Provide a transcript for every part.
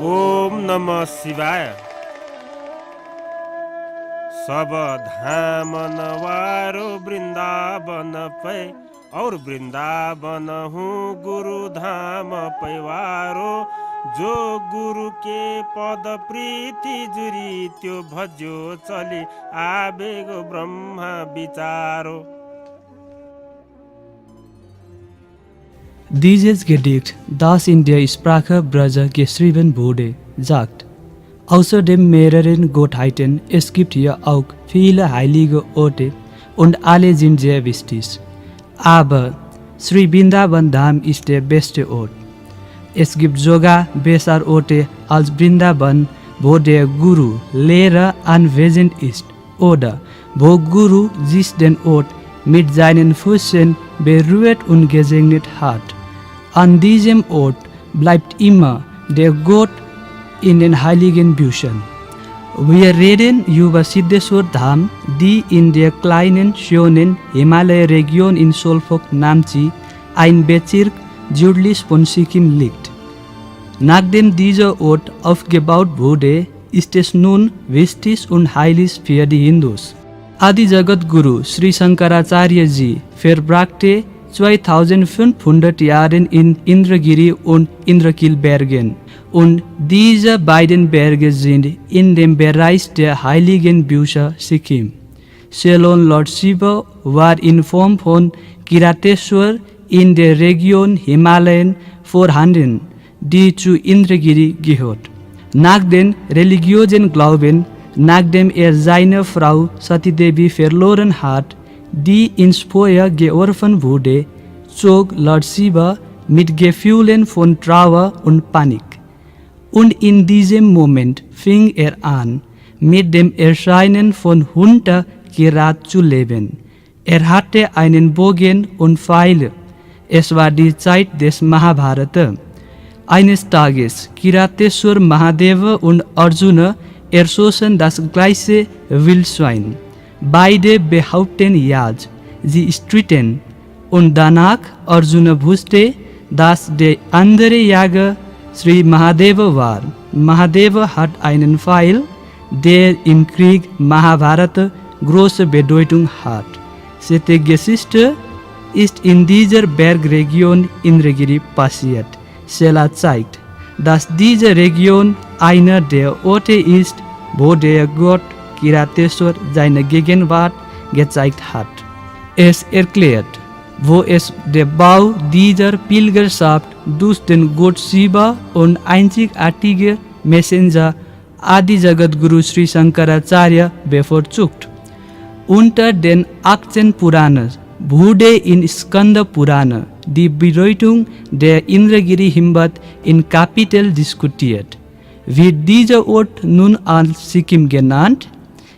ओम नमः शिवाय। सब धाम नवारो वृंदावन पे और वृंदावन हूँ गुरु धाम पैवारो। जो गुरु के पद प्रीति जुरी त्यो भजो चली आवेगो ब्रह्मा विचारो। Dieses Gedicht, das in der Sprache Braja geschrieben wurde, sagt: Außer dem mehreren Gottheiten, es gibt hier auch viele heilige Orte und alle sind sehr wichtig. Aber Sri Vrindavan Dham ist der beste Ort. Es gibt sogar bessere Orte als Vrindavan, wo der Guru Lehrer anwesend ist oder wo Guru sich den Ort mit seinen Füßen berührt und gesegnet hat. An diesem Ort bleibt immer der Gott in den heiligen Büchern. Wir reden über Siddheshwar Dham, die in der kleinen, schönen Himalaya-Region in Solphok Namchi, ein Bezirk südlich von Sikkim, liegt. Nachdem dieser Ort aufgebaut wurde, ist es nun wichtig und heilig für die Hindus. Adi Jagat Guru Sri Shankaracharya Ji verbrachte 2500 Jahren in Indragiri und Indrakil-Bergen, und diese beiden Berge sind in dem Bereich der heiligen Bücher Sikkim. Ceylon Lord Shiva war in Form von Kirateshwar in der Region Himalayen vorhanden, die zu Indragiri gehört. Nach den religiösen Glauben, nachdem seine Frau Sati Devi verloren hat, die ins Feuer geworfen wurde, zog Lord Shiva mit Gefühlen von Trauer und Panik. Und in diesem Moment fing er an, mit dem Erscheinen von Hunter Kirat zu leben. Er hatte einen Bogen und Pfeile. Es war die Zeit des Mahabharata. Eines Tages Kirateshwar Mahadeva und Arjuna erschossen das gleiche Wildschwein. Beide behaupten ja, sie stritten, und danach Arjuna wusste, dass der andere Jäger Sri Mahadeva war. Mahadeva hat einen Pfeil, der im Krieg Mahabharata große Bedeutung hat. Diese Geschichte ist in dieser Bergregion Indragiri passiert. Sela zeigt, dass diese Region einer der Orte ist, wo der Gott Kirateshwar seine Gegenwart gezeigt hat. Es erklärt, wo es der Bau dieser Pilgerschaft durch den Gott Shiva und einzigartige Messenger Adi Jagat Guru Sri Shankaracharya bevorzugt. Unter den 18 Puranas wurde in Skanda Purana die Bedeutung der Indragiri Himbat in Kapitel diskutiert. Wird dieser Ort nun als Sikkim genannt?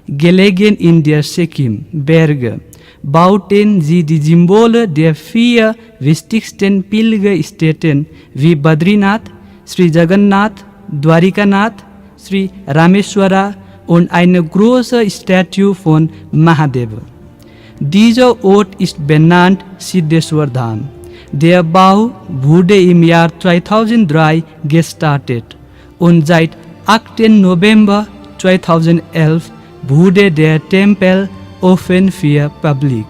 Gelegen in der Sikkim-Berge bauten sie die Symbole der 4 wichtigsten Pilgerstätten wie Badrinath, Sri Jagannath, Dwarikanath, Sri Rameswara und eine große Statue von Mahadeva. Dieser Ort ist benannt Siddheshwar Dham. Der Bau wurde im Jahr 2003 gestartet und seit 8. November 2011 wurde der Tempel offen für Publik.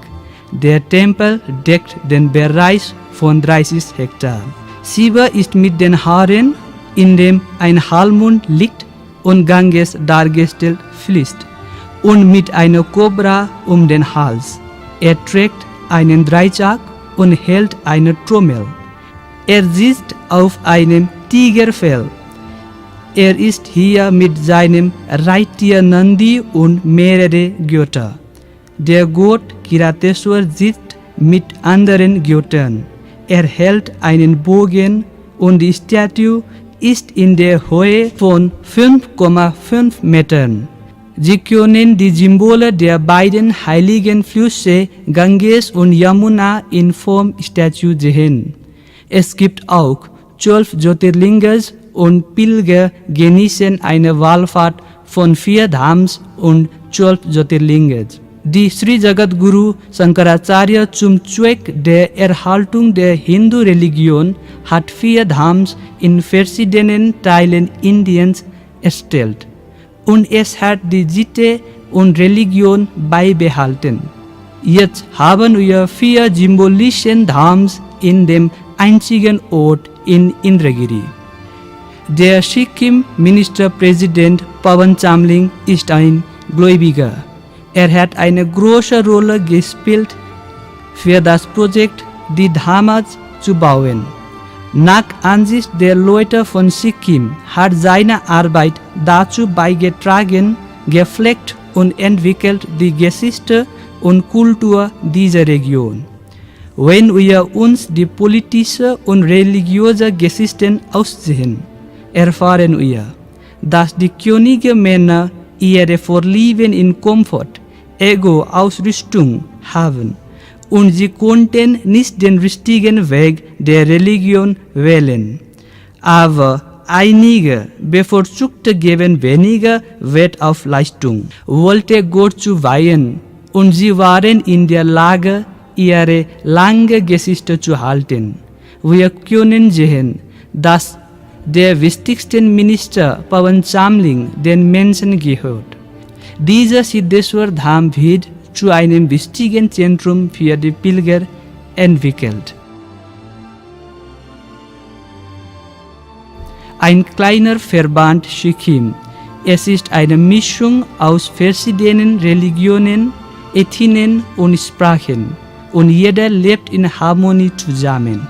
Der Tempel deckt den Bereich von 30 Hektar. Shiva ist mit den Haaren, in dem ein Halbmond liegt und Ganges dargestellt fließt, und mit einer Kobra um den Hals. Er trägt einen Dreizack und hält eine Trommel. Er sitzt auf einem Tigerfell. Er ist hier mit seinem Reittier Nandi und mehrere Götter. Der Gott Kirateshwar sitzt mit anderen Göttern. Er hält einen Bogen und die Statue ist in der Höhe von 5,5 Metern. Sie können die Symbole der beiden heiligen Flüsse Ganges und Yamuna in Form Statue sehen. Es gibt auch 12 Jyotirlingas und Pilger genießen eine Wallfahrt von 4 Dhams und 12 Jyotirlingas. Die Sri Jagat Guru Shankaracharya zum Zweck der Erhaltung der Hindu-Religion hat 4 Dhams in verschiedenen Teilen Indiens erstellt und es hat die Sitte und Religion beibehalten. Jetzt haben wir 4 symbolischen Dhams in dem einzigen Ort in Indagiri. Der Sikkim-Ministerpräsident Pawan Chamling ist ein Gläubiger. Er hat eine große Rolle gespielt für das Projekt, die Dhamas zu bauen. Nach Ansicht der Leute von Sikkim hat seine Arbeit dazu beigetragen, gepflegt und entwickelt die Geschichte und Kultur dieser Region. Wenn wir uns die politische und religiöse Geschichten aussehen, erfahren wir, dass die Könige-Männer ihre Vorlieben in Komfort, Ego-Ausrüstung haben und sie konnten nicht den richtigen Weg der Religion wählen. Aber einige Bevorzugte geben weniger Wert auf Leistung, wollte Gott zu weihen und sie waren in der Lage, ihre lange Geschichte zu halten. Wir können sehen, dass der wichtigste Minister Pawan Chamling den Menschen gehört. Dieser Siddheshwar Dham wird zu einem wichtigen Zentrum für die Pilger entwickelt. Ein kleiner Verband Sikkim. Es ist eine Mischung aus verschiedenen Religionen, Ethnien und Sprachen und jeder lebt in Harmonie zusammen.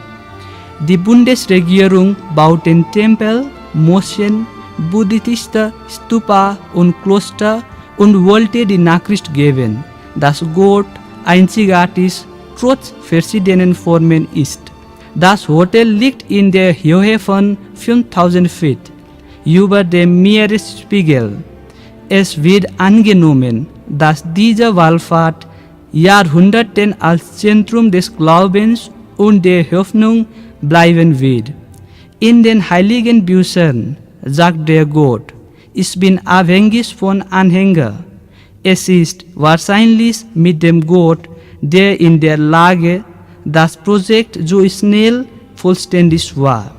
Die Bundesregierung baut den Tempel, Moscheen, buddhistische Stupa und Kloster und wollte die Nachricht geben, dass Gott einzigartig trotz verschiedenen Formen ist. Das Hotel liegt in der Höhe von 5000 Feet über dem Meeresspiegel. Es wird angenommen, dass diese Wallfahrt Jahrhunderten als Zentrum des Glaubens und der Hoffnung bleiben wird. In den heiligen Büchern sagt der Gott, ich bin abhängig von Anhängern. Es ist wahrscheinlich mit dem Gott, der in der Lage, das Projekt so schnell vollständig war.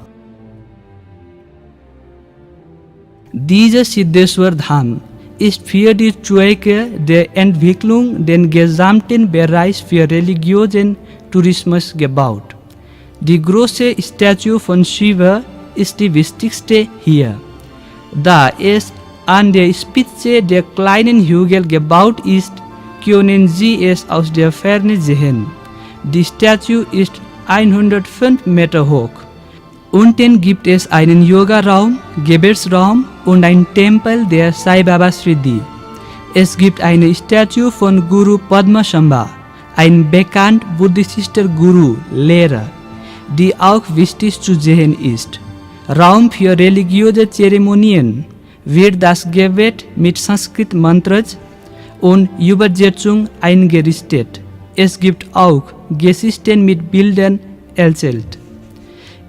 Dieser Siddheshwar Dham ist für die Zwecke der Entwicklung den gesamten Bereich für religiösen Tourismus gebaut. Die große Statue von Shiva ist die wichtigste hier. Da es an der Spitze der kleinen Hügel gebaut ist, können Sie es aus der Ferne sehen. Die Statue ist 105 Meter hoch. Unten gibt es einen Yoga-Raum, Gebetsraum und einen Tempel der Sai Baba Siddhi. Es gibt eine Statue von Guru Padmasambhava, ein bekannt buddhistischer Guru, Lehrer, die auch wichtig zu sehen ist. Raum für religiöse Zeremonien wird das Gebet mit Sanskrit-Mantras und Übersetzung eingerichtet. Es gibt auch Geschichten mit Bildern erzählt.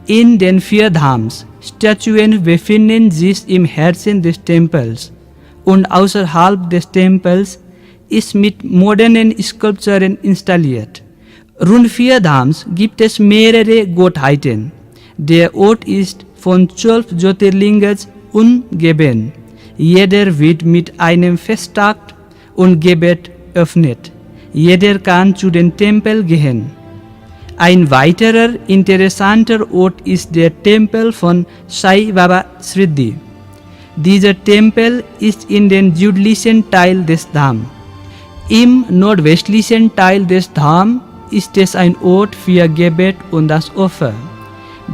In den 4 Dhams, Statuen befinden sich im Herzen des Tempels und außerhalb des Tempels ist mit modernen Skulpturen installiert. Rund 4 Dhams gibt es mehrere Gottheiten. Der Ort ist von 12 Jyotirlingas umgeben. Jeder wird mit einem Festtag und Gebet öffnet. Jeder kann zu den Tempel gehen. Ein weiterer interessanter Ort ist der Tempel von Sai Baba Siddhi. Dieser Tempel ist in den südlichen Teil des Dham. Im nordwestlichen Teil des Dham ist es ein Ort für Gebet und das Opfer.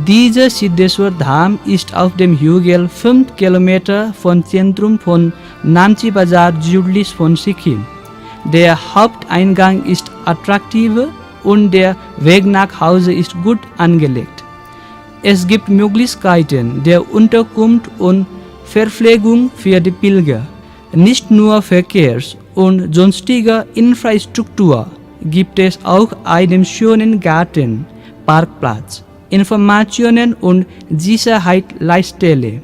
Dieser Siddheshwar Dham ist auf dem Hügel 5 Kilometer vom Zentrum von Namchi Bazar südlich von Sikkim. Der Haupteingang ist attraktiv und der Weg nach Hause ist gut angelegt. Es gibt Möglichkeiten der Unterkunft und Verpflegung für die Pilger. Nicht nur Verkehrs- und sonstige Infrastruktur gibt es auch einen schönen Garten, Parkplatz, Informationen und Sicherheitsleitstelle.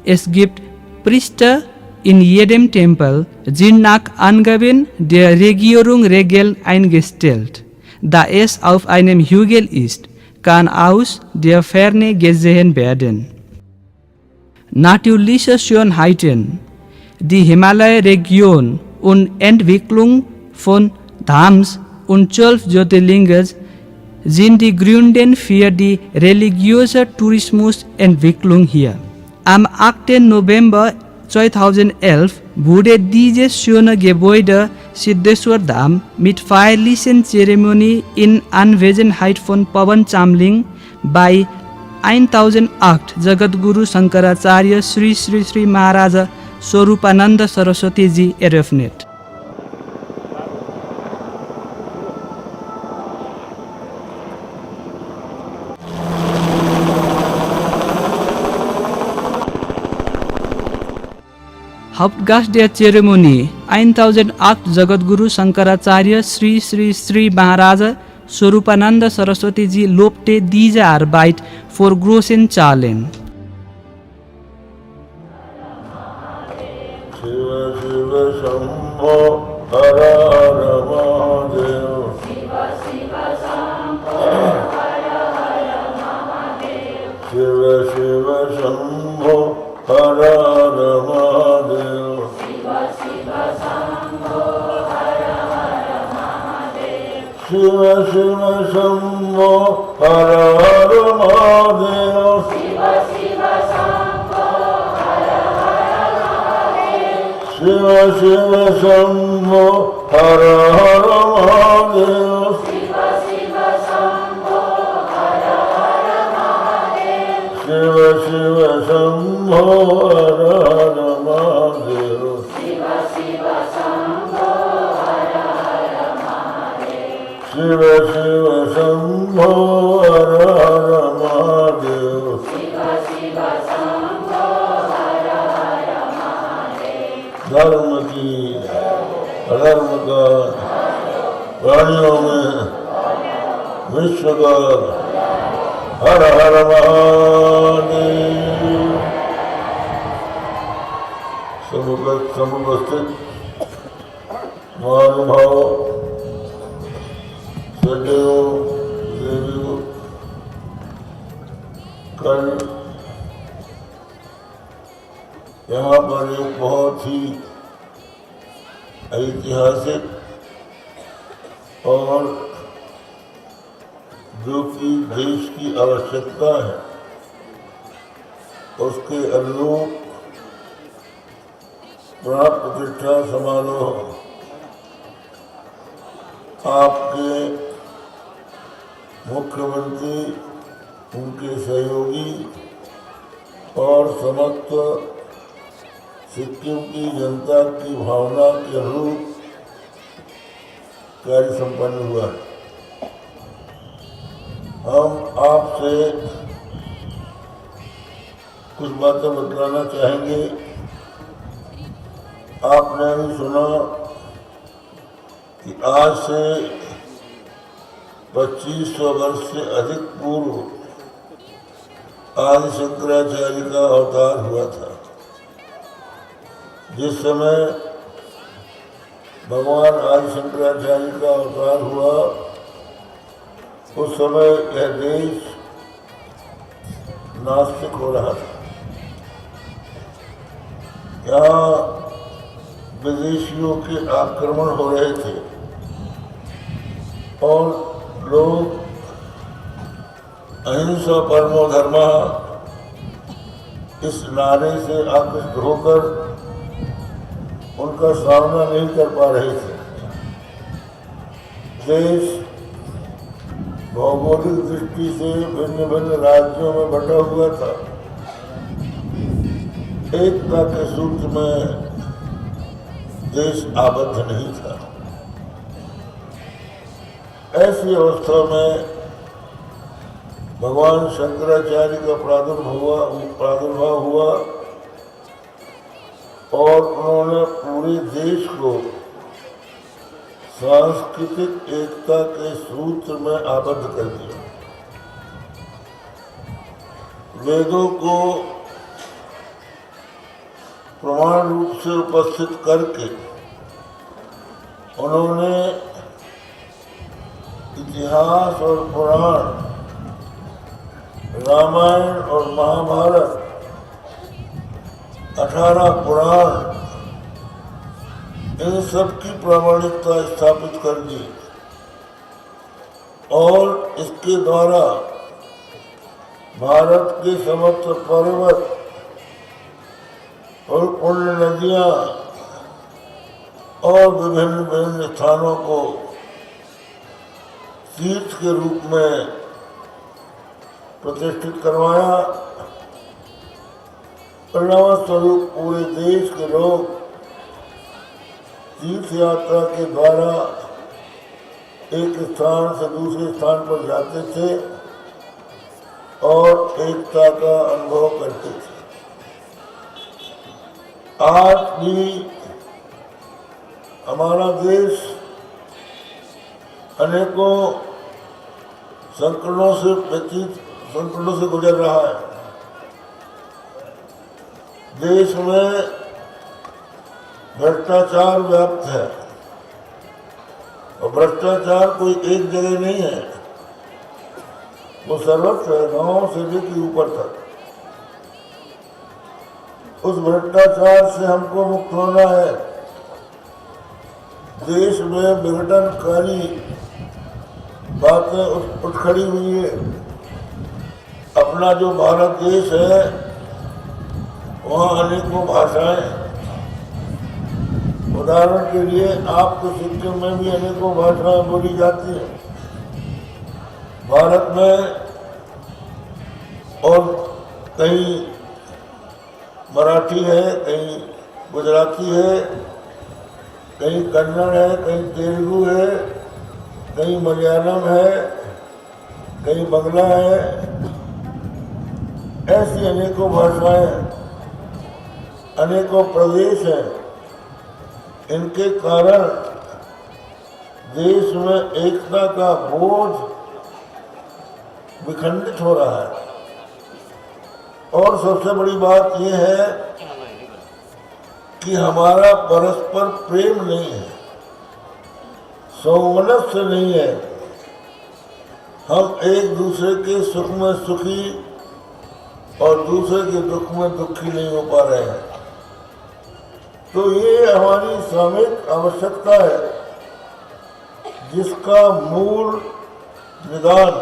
Es gibt Priester in jedem Tempel sind nach Angaben der Regierung Regeln eingestellt. Da es auf einem Hügel ist, kann aus der Ferne gesehen werden. Natürliche Schönheiten, die Himalaya-Region und Entwicklung von Dhams und 12 Jyotirlingas sind die Gründe für die religiöse Tourismusentwicklung hier. Am 8. November 2011 wurde dieses schöne Gebäude Siddheshwar Dham mit feierlichen Zeremonie in Anwesenheit von Pawan Chamling bei 1008 Jagadguru Shankaracharya Sri Sri Sri Maharaja Swarupananda Saraswati Ji eröffnet. Hauptgast der Zeremonie 1008 Jagadguru Shankaracharya Sri Sri Sri Maharaja Swarupananda Saraswati Ji lobte diese Arbeit vor großen Zahlen. Shiva Shiva Shambho Hara Hara Mahadev. Shiva Shiva Shambho Hara Hara Mahadev. Shiva Shiva Shambho Hara Hara Mahadev. Shiva Shiva Shambho Hara Hara Mahadev. Shiva Shiva Shambho Hara Hara Mahadev. Shiva Shiva Shambho Hara Hara Mahadev. Shiva Shiva Shambho Hara Hara Mahadev. Shiva Shiva Shambho Hara Hara Mahadev. Shiva Shiva Shambho Hara Hara Mahadev. Shiva Shiva Shambho Hara Hara Mahadev. Shiva Shiva Shambho Hara Hara Mahadev. Shiva Shiva Shambho Hara Hara Mahadev. धर्म की अधर्म का प्राणियों में विश्व का हर हर महादेव। समुपस्थित महानुभाव सज्जनों देवियों, कल यहाँ पर एक बहुत ही ऐतिहासिक और जो कि देश की आवश्यकता है उसके अनुरूप प्राण प्रतिष्ठा समारोह आपके मुख्यमंत्री, उनके सहयोगी और समस्त सिक्किम की जनता की भावना के अनुरूप कार्य संपन्न हुआ। हम आपसे कुछ बातें बतलाना चाहेंगे। आपने भी सुना कि आज से 2500 वर्ष से अधिक पूर्व आदि शंकराचार्य का अवतार हुआ था। जिस समय भगवान आदि शंकराचार्य का अवतार हुआ उस समय यह देश नास्तिक हो रहा था। यहाँ विदेशियों के आक्रमण हो रहे थे और लोग अहिंसा परमो धर्मः इस नारे से आकृष्ट होकर उनका सामना नहीं कर पा रहे थे। देश भौगोलिक दृष्टि से भिन्न भिन्न राज्यों में बटा हुआ था। एकता के सूत्र में देश आबद्ध नहीं था। ऐसी अवस्था में भगवान शंकराचार्य का प्रादुर्भाव हुआ और उन्होंने पूरे देश को सांस्कृतिक एकता के सूत्र में आबद्ध कर दिया। वेदों को प्रमाण रूप से उपस्थित करके उन्होंने इतिहास और पुराण, रामायण और महाभारत, 18 पुराण, इन सब की प्रामाणिकता स्थापित कर दी और इसके द्वारा भारत के समस्त पर्वत और पुण्य नदियाँ और विभिन्न विभिन्न स्थानों को तीर्थ के रूप में प्रतिष्ठित करवाया। परिणाम स्वरूप पूरे देश के लोग तीर्थ यात्रा के द्वारा एक स्थान से दूसरे स्थान पर जाते थे और एकता का अनुभव करते थे। आज भी हमारा देश अनेकों संकटों से गुजर रहा है। देश में भ्रष्टाचार व्याप्त है और भ्रष्टाचार कोई एक जगह नहीं है, वो सर्वत्र है, गांव से लेकर ऊपर तक। उस भ्रष्टाचार से हमको मुक्त होना है। देश में विघटनकारी बातें उठ खड़ी हुई है। अपना जो भारत देश है वहाँ अनेकों भाषाएं, उदाहरण के लिए आपके सिक्किम में भी अनेकों भाषाएं बोली जाती हैं। भारत में और कहीं मराठी है, कहीं गुजराती है, कहीं कन्नड़ है, कहीं तेलुगु है, कहीं मलयालम है, कहीं बंगला है। ऐसी अनेकों भाषाएं, अनेकों प्रदेश हैं। इनके कारण देश में एकता का बोझ विखंडित हो रहा है। और सबसे बड़ी बात यह है कि हमारा परस्पर प्रेम नहीं है, सौमनस्य नहीं है। हम एक दूसरे के सुख में सुखी और दूसरे के दुख में दुखी नहीं हो पा रहे हैं। तो ये हमारी सामूहिक आवश्यकता है, जिसका मूल निदान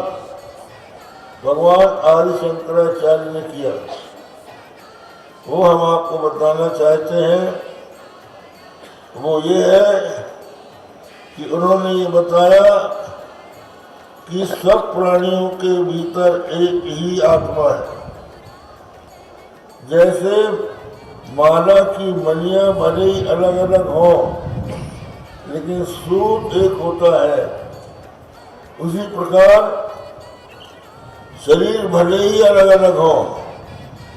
भगवान आदि शंकराचार्य ने किया। वो हम आपको बताना चाहते हैं। वो ये है कि उन्होंने ये बताया कि सब प्राणियों के भीतर एक ही आत्मा है। जैसे माला की मणियाँ भले ही अलग अलग हों, लेकिन सूत्र एक होता है। उसी प्रकार शरीर भले ही अलग अलग हो,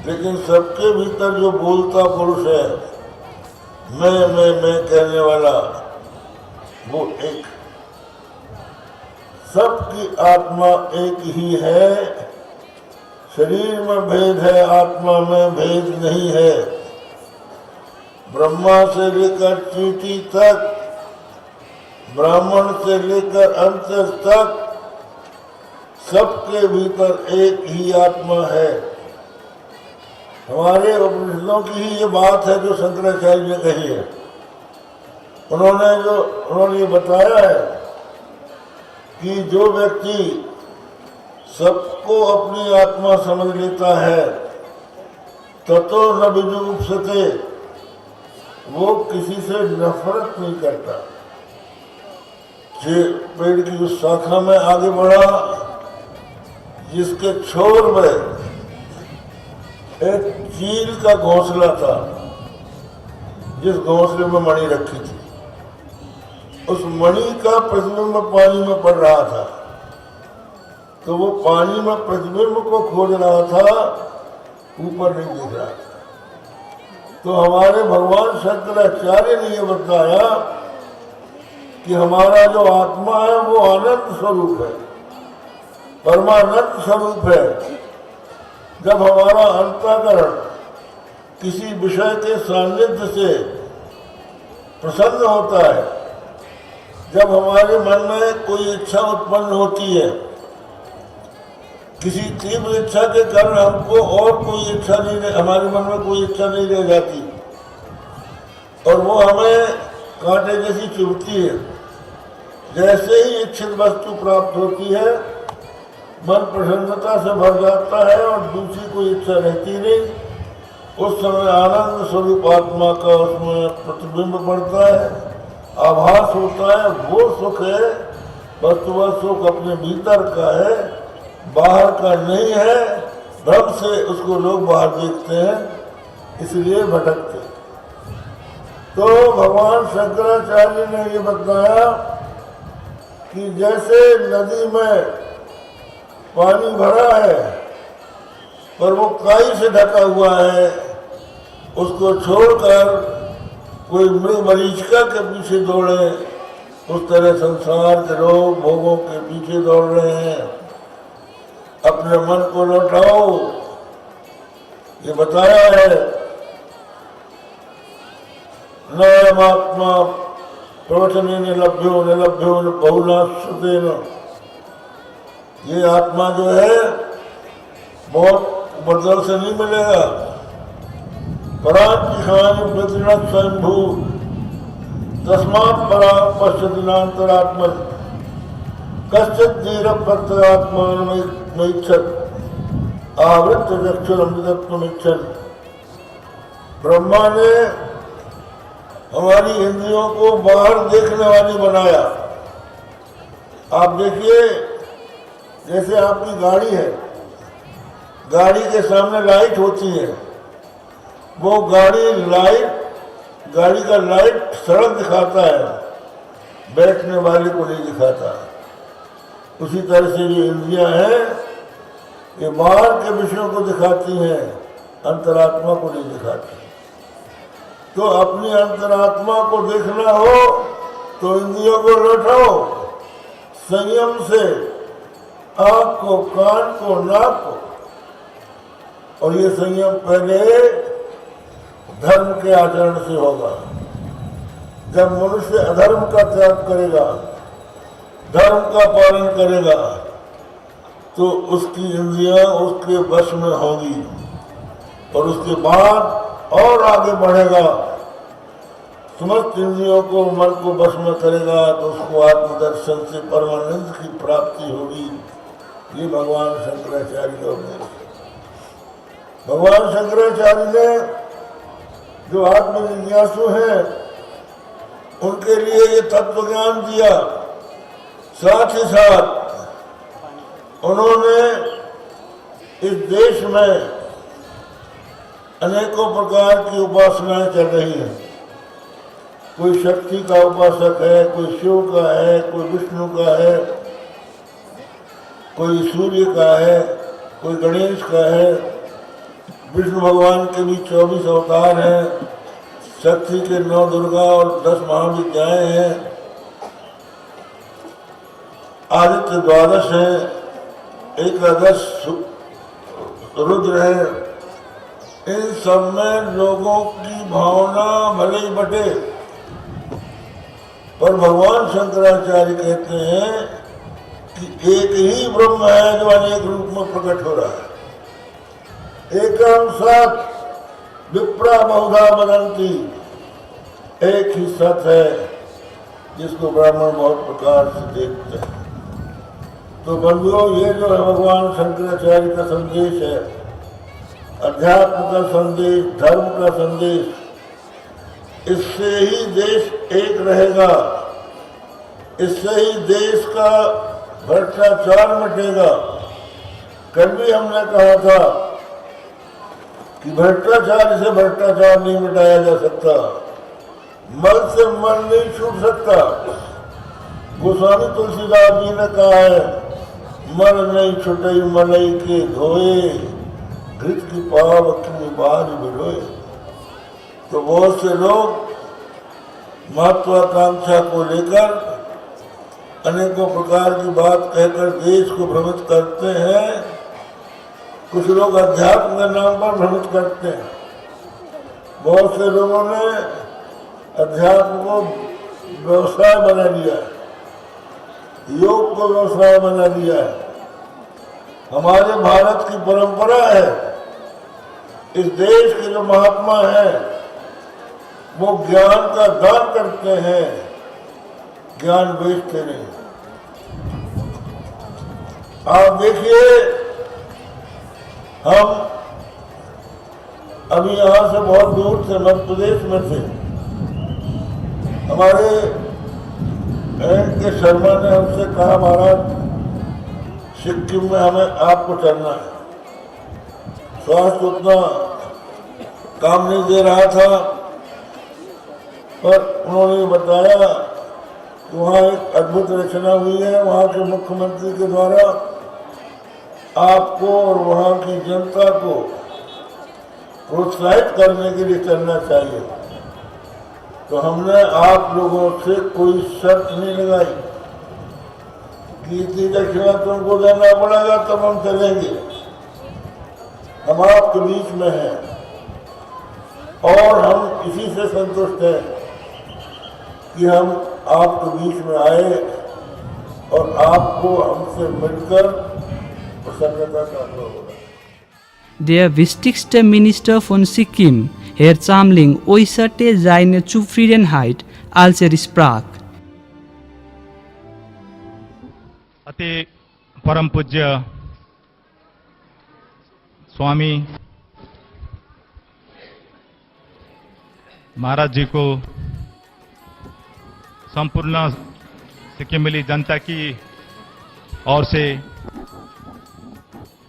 लेकिन सबके भीतर जो बोलता पुरुष है, मैं कहने वाला, वो एक। सबकी आत्मा एक ही है। शरीर में भेद है, आत्मा में भेद नहीं है। ब्रह्मा से लेकर चींटी तक, ब्राह्मण से लेकर अंत तक, सबके भीतर एक ही आत्मा है। हमारे उपनिषदों की ही ये बात है जो शंकराचार्य ने कही है। उन्होंने ये बताया है कि जो व्यक्ति सबको अपनी आत्मा समझ लेता है, ततो न विजुगुप्सते, वो किसी से नफरत नहीं करता। पेड़ की उस शाखा में आगे बढ़ा जिसके छोर में एक चील का घोंसला था, जिस घोंसले में मणि रखी थी। उस मणि का प्रतिबिंब पानी में पड़ रहा था, तो वो पानी में प्रतिबिंब को खोज रहा था, ऊपर नहीं देख रहा था। तो हमारे भगवान शंकराचार्य ने ये बताया कि हमारा जो आत्मा है वो आनंद स्वरूप है, परमानंद स्वरूप है। जब हमारा अंतःकरण किसी विषय के सानिध्य से प्रसन्न होता है। जब हमारे मन में कोई इच्छा उत्पन्न होती है, किसी तीव्र इच्छा के कारण हमको और कोई इच्छा नहीं, हमारे मन में कोई इच्छा नहीं रह जाती और वो हमें कांटे जैसी चुभती है। जैसे ही इच्छित वस्तु प्राप्त होती है, मन प्रसन्नता से भर जाता है और दूसरी कोई इच्छा रहती नहीं। उस समय आनंद स्वरूप आत्मा का उसमें प्रतिबिंब पड़ता है, आभास होता है। वो सुख है, वस्तुतः सुख अपने भीतर का है, बाहर का नहीं है। भ्रम से उसको लोग बाहर देखते हैं, इसलिए भटकते। तो भगवान शंकराचार्य ने ये बताया कि जैसे नदी में पानी भरा है पर वो काई से ढका हुआ है, उसको छोड़कर कोई मृग मरीचिका के पीछे दौड़े, उस तरह संसार के लोग भोगों के पीछे दौड़ रहे हैं। अपने मन को लौटाओ, ये बताया है। नयमात्मा प्रवचने लभ्यो न लभ्यो न बहुना श्रुते न। ये आत्मा जो है बहुत बदल से नहीं मिलेगा। परांति खानी प्रतिनत स्वयंभू तस्मात् परां पश्यतिनांतरात्मन कश्चित् धीर प्रत्यगात्मानमैच्छत् आवृत्त चक्षुरमृतत्वमिच्छन्। ब्रह्मा ने हमारी इंद्रियों को बाहर देखने वाली बनाया। आप देखिए, जैसे आपकी गाड़ी है, गाड़ी के सामने लाइट होती है, वो गाड़ी का लाइट सड़क दिखाता है, बैठने वाले को नहीं दिखाता। उसी तरह से ये इंद्रियां हैं, ये बाहर के विषयों को दिखाती हैं, अंतरात्मा को नहीं दिखाती। तो अपनी अंतरात्मा को देखना हो तो इंद्रियों को लौटाओ संयम से, आँख को, कान को, नाक को। और ये संयम पहले धर्म के आचरण से होगा। जब मनुष्य अधर्म का त्याग करेगा, धर्म का पालन करेगा, तो उसकी इंद्रियां उसके वश में होंगी और उसके बाद और आगे बढ़ेगा। समस्त इंद्रियों को, मन को वश में करेगा तो उसको आत्मदर्शन से परमानंद की प्राप्ति होगी। ये भगवान शंकराचार्य का उपदेश। भगवान शंकराचार्य ने जो आत्म जिज्ञासु हैं उनके लिए ये तत्व ज्ञान दिया। साथ ही साथ उन्होंने इस देश में अनेकों प्रकार की उपासनाएं चल रही हैं। कोई शक्ति का उपासक है, कोई शिव का है, कोई विष्णु का है, कोई सूर्य का है, कोई गणेश का है। विष्णु भगवान के भी 24 अवतार हैं, शक्ति के 9 दुर्गा और 10 महाविद्याएं हैं, आदित्य 12 है, एकादश रुद्र है। इन सब में लोगों की भावना भले ही बटे, पर भगवान शंकराचार्य कहते हैं कि एक ही ब्रह्म है जो अनेक रूप में प्रकट हो रहा है। एकम सत विप्रा बहुधा वदन्ति। एक ही सत है जिसको ब्राह्मण बहुत प्रकार से देखते हैं। तो बंधुओं, ये जो है भगवान शंकराचार्य का संदेश है, अध्यात्म का संदेश, धर्म का संदेश, इससे ही देश एक रहेगा, इससे ही देश का भ्रष्टाचार मिटेगा। कल भी हमने कहा था कि भ्रष्टाचार से भ्रष्टाचार नहीं मिटाया जा सकता, मल से मल नहीं छूट सकता। गोस्वामी तुलसीदास जी ने कहा है, मल नहीं छुटई मलई के धोए, घृत की पाव की बाहर बिलोए। तो बहुत से लोग महत्वाकांक्षा को लेकर अनेकों प्रकार की बात कहकर देश को भ्रमित करते हैं। कुछ लोग अध्यात्म के नाम पर भ्रमित करते हैं। बहुत से लोगों ने अध्यात्म को व्यवसाय बना लिया है, योग को व्यवसाय बना लिया है। हमारे भारत की परंपरा है, इस देश के जो महात्मा हैं वो ज्ञान का दान करते हैं, ज्ञान बेचते नहीं। आप देखिए, हम अभी यहाँ से बहुत दूर से मध्य प्रदेश में थे, हमारे के शर्मा ने हमसे कहा महाराज सिक्किम में हमें आपको चलना है। स्वास्थ्य उतना काम नहीं दे रहा था, पर उन्होंने बताया कि वहाँ एक अद्भुत रचना हुई है, वहाँ के मुख्यमंत्री के द्वारा आपको और वहाँ की जनता को प्रोत्साहित करने के लिए चलना चाहिए। तो हमने आप लोगों से कोई शर्त नहीं लगाई कि इतनी दक्षिणा तुमको देना पड़ेगा तब हम चलेंगे। हम आपके बीच में हैं और हम इसी से संतुष्ट हैं कि हम आपके बीच में आए और आपको हमसे मिलकर प्रसन्नता का अनुभव हो रहा है। Der wichtigste Minister von Sikkim, Herr Chamling, äußerte seine Zufriedenheit, als er sprach. अति परम पूज्य स्वामी महाराज जी को संपूर्ण सिक्किमेली जनता की ओर से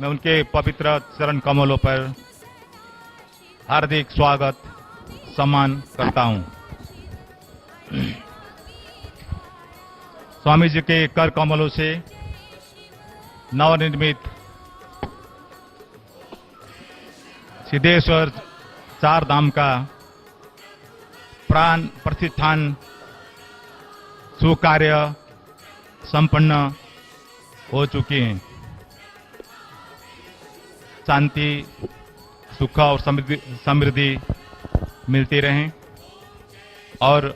मैं उनके पवित्र चरण कमलों पर हार्दिक स्वागत सम्मान करता हूं। स्वामी जी के कर कमलों से नवनिर्मित सिद्धेश्वर चार धाम का प्राण प्रतिष्ठान सुकार्य संपन्न हो चुके हैं। शांति, सुख और समृद्धि मिलती रहें और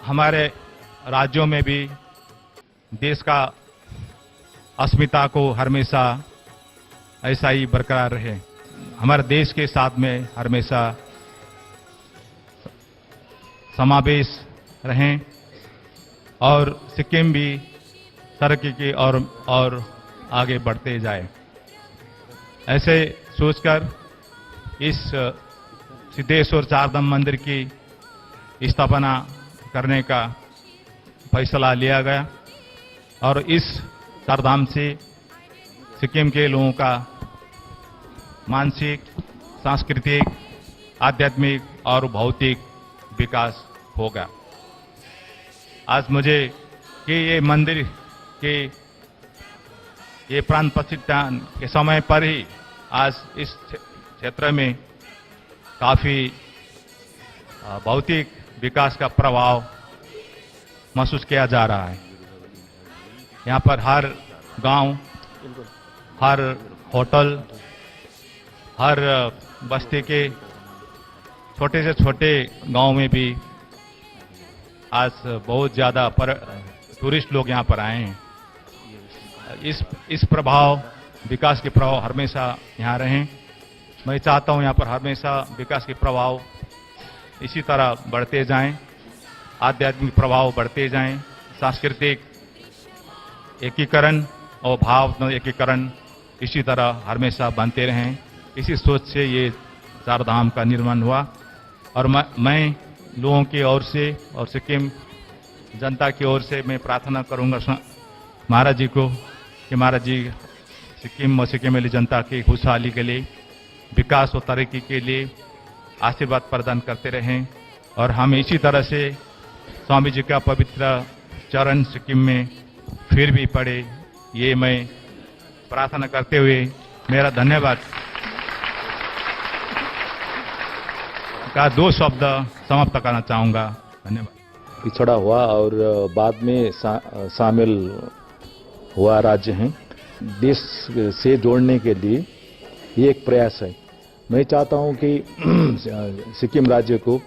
हमारे राज्यों में भी देश का अस्मिता को हमेशा ऐसा ही बरकरार रहे। हमारे देश के साथ में हमेशा समावेश रहें और सिक्किम भी तरक्की की और आगे बढ़ते जाए। ऐसे सोचकर इस सिद्धेश्वर चारधाम मंदिर की स्थापना करने का फैसला लिया गया और इस चारधाम से सिक्किम के लोगों का मानसिक, सांस्कृतिक, आध्यात्मिक और भौतिक विकास होगा। आज मुझे कि ये मंदिर के ये प्राण प्रतिष्ठान के समय पर ही आज इस क्षेत्र में काफी भौतिक विकास का प्रभाव महसूस किया जा रहा है। यहाँ पर हर गांव, हर होटल, हर बस्ती के छोटे से छोटे गांव में भी आज बहुत ज्यादा टूरिस्ट लोग यहाँ पर आए हैं। इस प्रभाव, विकास के प्रभाव हमेशा यहाँ रहें। मैं चाहता हूँ यहाँ पर हमेशा विकास के प्रभाव इसी तरह बढ़ते जाएं, आध्यात्मिक प्रभाव बढ़ते जाएं, सांस्कृतिक एकीकरण और भाव एकीकरण इसी तरह हमेशा बनते रहें। इसी सोच से ये चार धाम का निर्माण हुआ और मैं लोगों की ओर से और सिक्किम जनता की ओर से मैं प्रार्थना करूंगा महाराज जी को कि महाराज जी सिक्किम और सिक्किमेली जनता की खुशहाली के लिए, विकास और तरक्की के लिए आशीर्वाद प्रदान करते रहें और हम इसी तरह से स्वामी जी का पवित्र चरण सिक्किम में फिर भी पड़े, ये मैं प्रार्थना करते हुए मेरा धन्यवाद का 2 शब्द समाप्त करना चाहूंगा। धन्यवाद। पिछड़ा हुआ और बाद में शामिल हुआ राज्य हैं। देश से जोड़ने के लिए ये एक प्रयास है मैं चाहता हूं कि सिक्किम राज्य को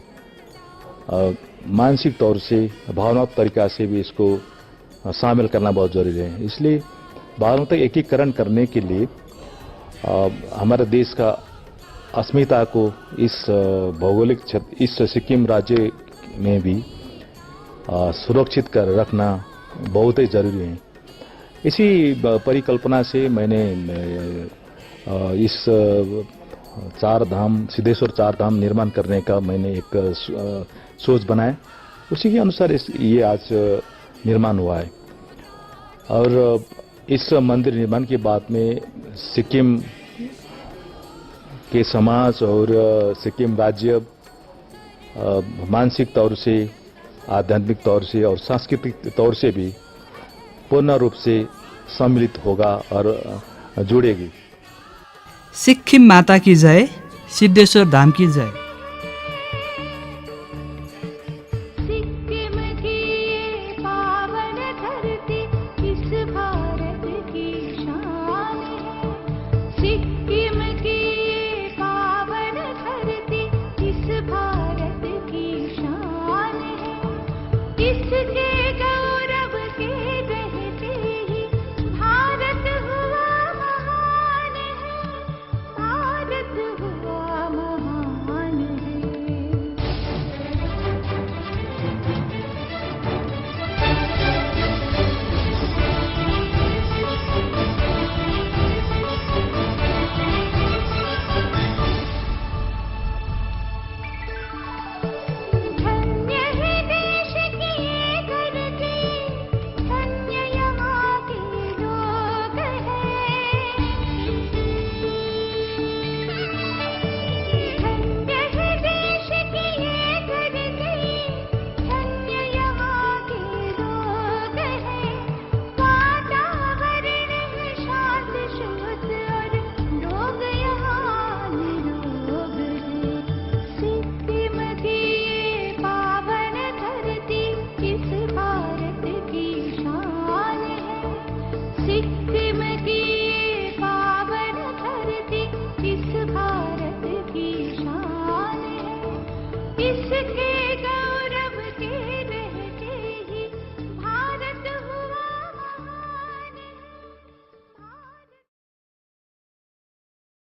मानसिक तौर से, भावनात्मक तरीका से भी इसको शामिल करना बहुत जरूरी है। इसलिए भावनात्मक एकीकरण करने के लिए हमारे देश का अस्मिता को इस भौगोलिक क्षेत्र, इस सिक्किम राज्य में भी सुरक्षित कर रखना बहुत ही जरूरी है। इसी परिकल्पना से मैंने इस चार धाम, सिद्धेश्वर चार धाम निर्माण करने का मैंने एक सोच बनाया। उसी के अनुसार ये आज निर्माण हुआ है। और इस मंदिर निर्माण के बाद में सिक्किम के समाज और सिक्किम राज्य मानसिक तौर से, आध्यात्मिक तौर से और सांस्कृतिक तौर से भी पूर्ण रूप से सम्मिलित होगा और जुड़ेगी। सिक्किम माता की जय, सिद्धेश्वर धाम की जय।